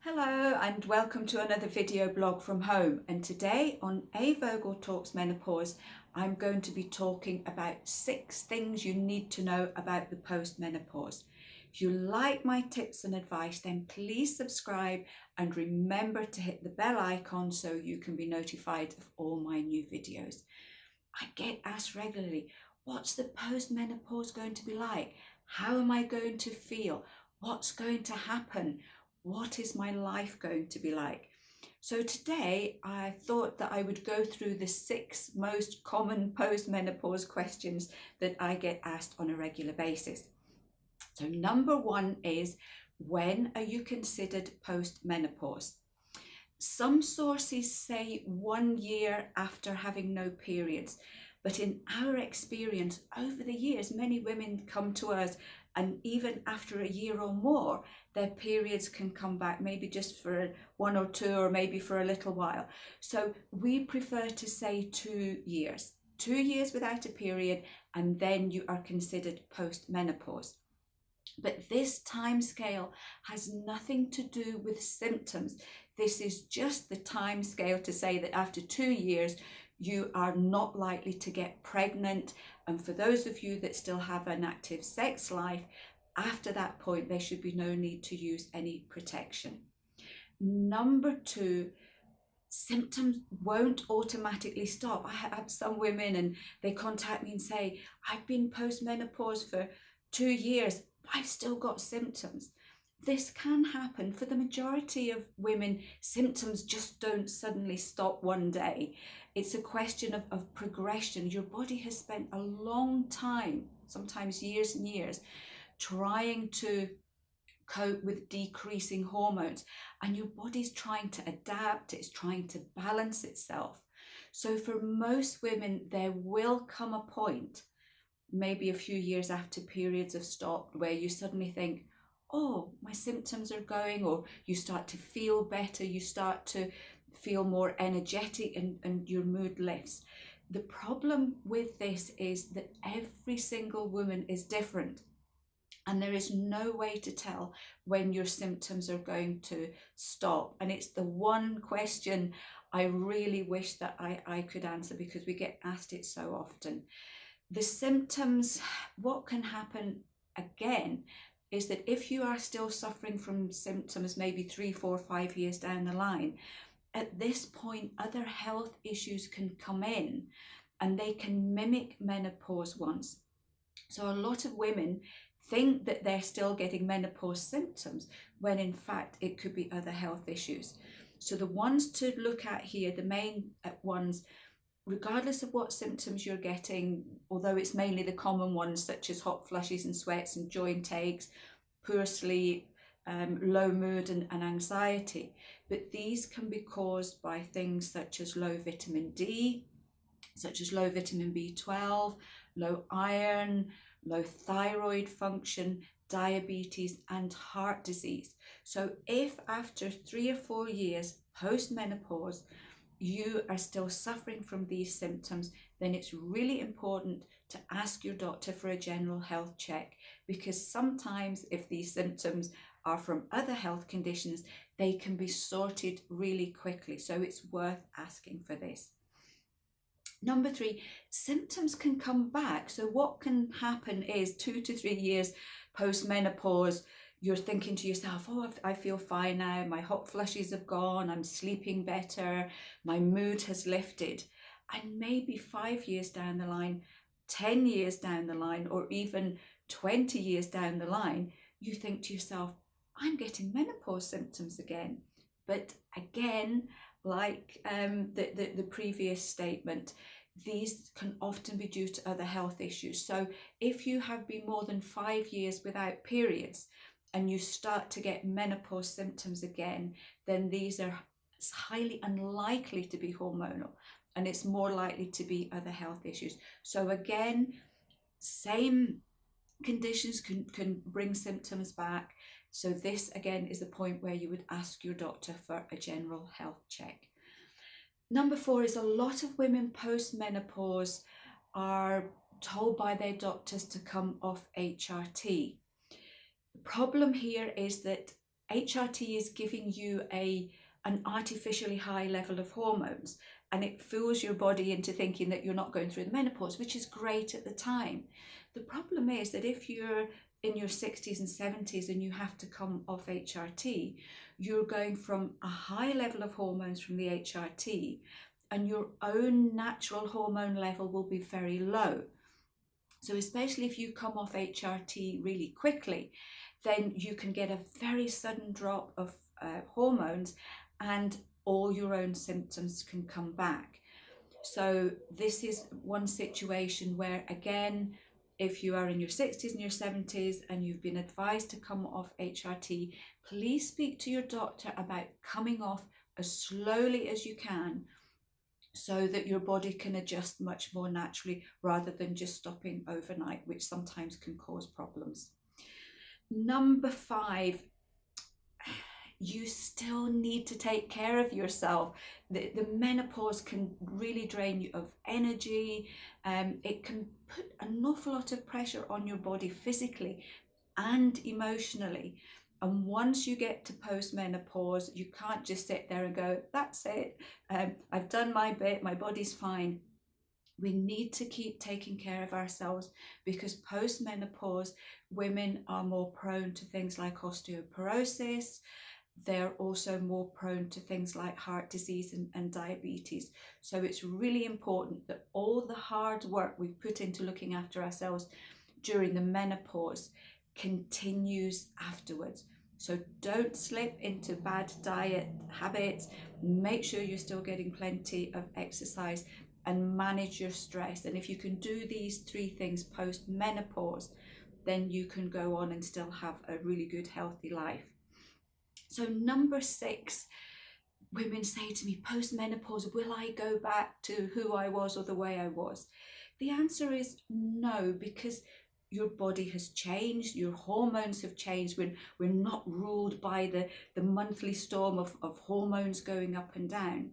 Hello and welcome to another video blog from home, and today on A Vogel Talks Menopause I'm going to be talking about 6 things you need to know about the post-menopause. If you like my tips and advice, then please subscribe and remember to hit the bell icon so you can be notified of all my new videos. I get asked regularly, what's the post-menopause going to be like? How am I going to feel? What's going to happen? What is my life going to be like? So today I thought that I would go through the 6 most common post-menopause questions that I get asked on a regular basis. So number 1 is, when are you considered post-menopause? Some sources say 1 year after having no periods, but in our experience over the years, many women come to us and even after a year or more, their periods can come back, maybe just for 1 or 2 or maybe for a little while. So we prefer to say 2 years. 2 years without a period, and then you are considered post-menopause. But this time scale has nothing to do with symptoms. This is just the time scale to say that after 2 years, you are not likely to get pregnant. And for those of you that still have an active sex life, after that point, there should be no need to use any protection. Number 2, symptoms won't automatically stop. I have some women and they contact me and say, I've been post-menopause for 2 years. I've still got symptoms. This can happen. For the majority of women, symptoms just don't suddenly stop one day. It's a question of progression. Your body has spent a long time, sometimes years and years, trying to cope with decreasing hormones, and your body's trying to adapt, it's trying to balance itself. So for most women, there will come a point, maybe a few years after periods have stopped, where you suddenly think, oh, my symptoms are going, or you start to feel better, you start to feel more energetic, and your mood lifts. The problem with this is that every single woman is different, and there is no way to tell when your symptoms are going to stop. And it's the one question I really wish that I could answer, because we get asked it so often. The symptoms, what can happen again is that if you are still suffering from symptoms maybe 3, 4, 5 years down the line, at this point other health issues can come in and they can mimic menopause once. So a lot of women think that they're still getting menopause symptoms when in fact it could be other health issues. So the ones to look at here, the main ones, regardless of what symptoms you're getting, although it's mainly the common ones such as hot flushes and sweats and joint aches, poor sleep, low mood and anxiety, but these can be caused by things such as low vitamin D, such as low vitamin B12, low iron, low thyroid function, diabetes and heart disease. So if after 3 or 4 years post-menopause you are still suffering from these symptoms, then it's really important to ask your doctor for a general health check, because sometimes if these symptoms are from other health conditions, they can be sorted really quickly. So it's worth asking for this. Number 3, symptoms can come back. So what can happen is 2 to 3 years post-menopause, you're thinking to yourself, oh, I feel fine now, my hot flushes have gone, I'm sleeping better, my mood has lifted. And maybe 5 years down the line, 10 years down the line, or even 20 years down the line, you think to yourself, I'm getting menopause symptoms again. But again, like the previous statement, these can often be due to other health issues. So if you have been more than 5 years without periods and you start to get menopause symptoms again, then these are highly unlikely to be hormonal, and it's more likely to be other health issues. So again, same conditions can bring symptoms back. So this again is the point where you would ask your doctor for a general health check. Number 4 is, a lot of women post-menopause are told by their doctors to come off HRT. The problem here is that HRT is giving you an artificially high level of hormones, and it fools your body into thinking that you're not going through the menopause, which is great at the time. The problem is that if you're in your 60s and 70s and you have to come off HRT, you're going from a high level of hormones from the HRT, and your own natural hormone level will be very low. So especially if you come off HRT really quickly, then you can get a very sudden drop of hormones, and all your own symptoms can come back. So this is one situation where, again, if you are in your 60s and your 70s and you've been advised to come off HRT, please speak to your doctor about coming off as slowly as you can, so that your body can adjust much more naturally rather than just stopping overnight, which sometimes can cause problems. Number 5, you still need to take care of yourself. The menopause can really drain you of energy. It can put an awful lot of pressure on your body physically and emotionally. And once you get to post-menopause, you can't just sit there and go, that's it, I've done my bit, my body's fine. We need to keep taking care of ourselves, because post-menopause, women are more prone to things like osteoporosis. They're also more prone to things like heart disease and diabetes. So it's really important that all the hard work we've put into looking after ourselves during the menopause continues afterwards. So don't slip into bad diet habits. Make sure you're still getting plenty of exercise and manage your stress. And if you can do these 3 things post-menopause, then you can go on and still have a really good, healthy life. So number 6, women say to me, post-menopause, will I go back to who I was or the way I was? The answer is no, because your body has changed, your hormones have changed. We're not ruled by the monthly storm of hormones going up and down.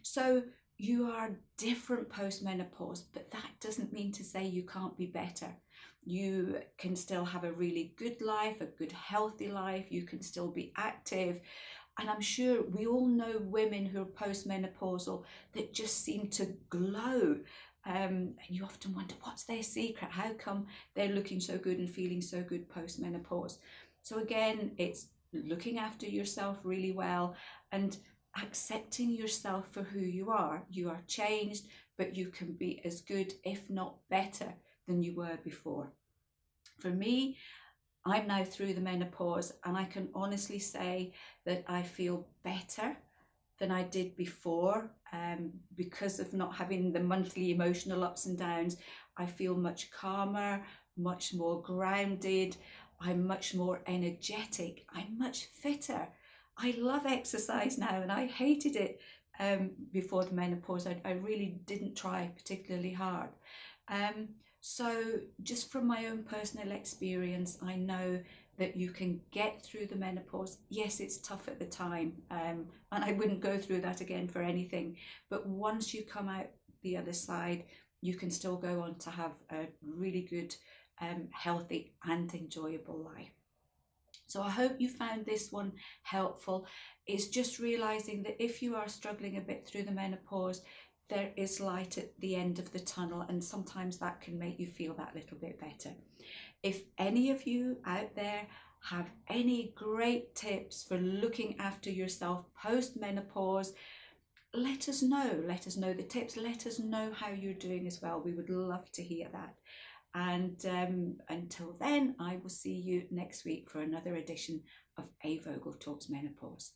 So you are different post-menopause, but that doesn't mean to say you can't be better. You can still have a really good life, a good healthy life. You can still be active. And I'm sure we all know women who are post-menopausal that just seem to glow. And you often wonder, what's their secret? How come they're looking so good and feeling so good post-menopause? So again, it's looking after yourself really well and accepting yourself for who you are. You are changed, but you can be as good, if not better, than you were before. For me, I'm now through the menopause, and I can honestly say that I feel better than I did before, because of not having the monthly emotional ups and downs. I feel much calmer, much more grounded. I'm much more energetic. I'm much fitter. I love exercise now, and I hated it before the menopause. I really didn't try particularly hard. So just from my own personal experience, I know that you can get through the menopause. Yes, it's tough at the time, and I wouldn't go through that again for anything. But once you come out the other side, you can still go on to have a really good, healthy and enjoyable life. So I hope you found this one helpful. It's just realizing that if you are struggling a bit through the menopause, there is light at the end of the tunnel, and sometimes that can make you feel that little bit better. If any of you out there have any great tips for looking after yourself post-menopause, let us know. Let us know the tips. Let us know how you're doing as well. We would love to hear that. And until then, I will see you next week for another edition of A Vogel Talks Menopause.